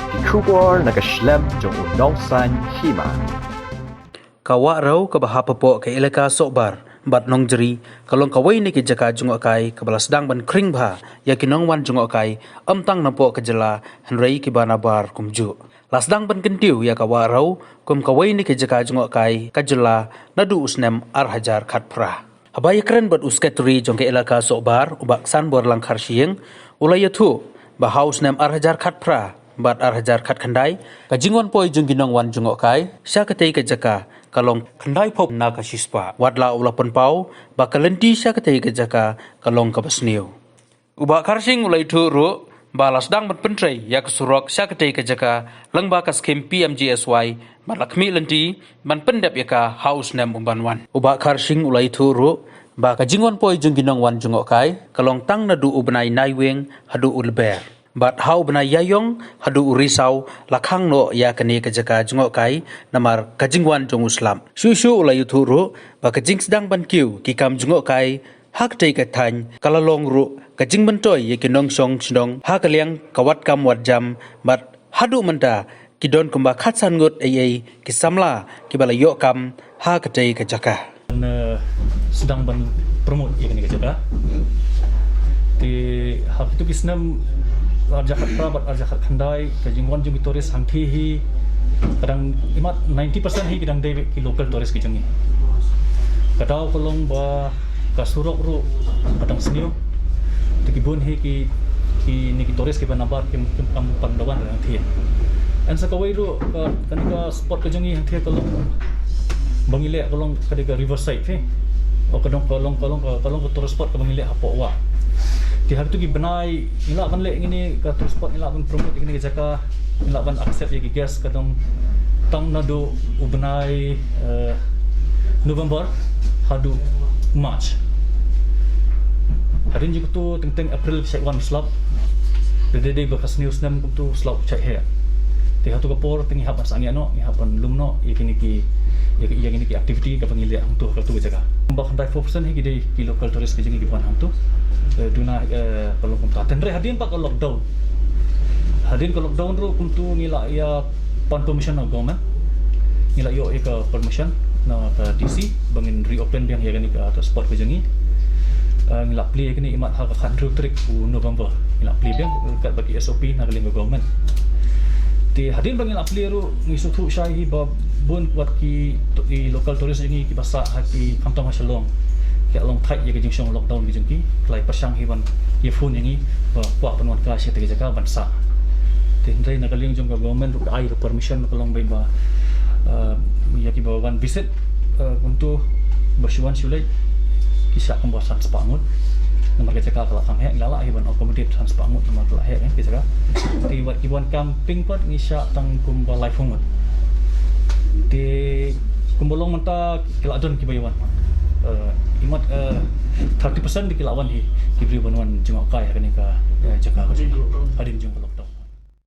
ki kubor na kaslem jong unongsan Hima. Ka Wahrew ka bahapapo kay ilaka sobar bat nong jeri kalong kawai ni ki jaka jungok kai ka bala Sdang ban kring bha ya kinong wan jungok kai amtang nampo ka jela henrei ki banabar kumju. Lasdang ban kentiu ya ka Wahrew kum kawai ni ki jaka jungok kai ka jela nadu usnem hajar khat pra. Habaya keren bat usketri jong ke ilaka sobar ubak san bor langkar sieng ulai yathu bahaus nem hajar khat pra bat hajar khat khandai ka jingwan poi jung ginong wan jungok kai sya katei ka jaka kalong khandai pop na ka sispa wadla ula penpau bakalenti sya katei ka jaka kalong ka basniu uba karsing ulai thu ru balas dang bat Pyntrei ya ka Surok sya katei ka jaka langba ka skim PMGSY bat lakmi lenti ban pendap ya ka haus nem umban wan uba karsing ulai thu ru ba ka jingwan poi jung ginong wan jungok kai kalong tang nadu ubnai naiweng hadu ulber bat hau bena yayong hadu urisau lakhang no ya kani ka jaka jungok kai namar kajingwan jong uslam shu ulai thuru ba kajing Sdang ban kiu ki kam jungok kai hak tei ka than kalalong ru kajing mentoi ye kinong song chnong ha kaliang kawat kam wat jam bat hadu menta kidon kumba khatsan ngut ai ki samla ki bala yo kam ha ka tei ka jaka Sdang ban promote ye kani ka jaka ti hak tu kisnam arja khatra bat arja khandai kajingwan jung tourist hangthi hi kadang imat 90% hi kadang dei ki local tourist ki jungi kadau kolong ba ka Surok ru kadang seniu tikibun hi ki ni ki tourist ki banabar ki kam pandawan hangthi an sakawai ru kanika spot ka jungi hangthi kolong bangile kolong kadika riverside he o kadang kolong tourist spot ka bangile apo wa di hari tu ki benai ila ban le ngini ka tour spot ila ban promote ngini ka jaka ila ban accept ye ki guest kadang tang nadu ubenai November hadu March harin ji tu teng April sek wan slap de bekas news nam tu slap cek he ti hatu kapor tengi hapan sangi ano ni hapan lumno ye kini ki ye kini ki activity ka pangile ang tu ka tu jaka ba khandai 4% he ki local tourist ki jingi ki pan hang tu duna kalau kumta Pyntrei hadin pak lockdown ru kumtu nila ya pan permission na government nila yo ka permission na ka DC bangin reopen biang ya gani ka spot ko jangi nila play gani imat ha ka khandru trik u November nila play biang kat bagi SOP na galing government ti hadin bangin apply ru ngisu thu syai ba bun wat ki local tourist jangi ki basa hati kamtong hasalong kaya long tight ye kajing syong lockdown kajing ki klai pasang hiban ye phone yangi ba kwa panwan ka sya tege jaka bansa Pyntrei na galing jong government ru ai permission kalong bai ba ya ki ba wan visit untuk bersuan sulai kisah pembuatan sepangut nomor ke jaka kala kang he lala hiban accommodate san sepangut nomor kala he ke jaka ti wat kiban camping pot ngisya tang kumba life home ti kumbolong menta kila don ki bayawan imat 30% di kilawan hi kibri banwan jungok kai kani ka jaka hadin jung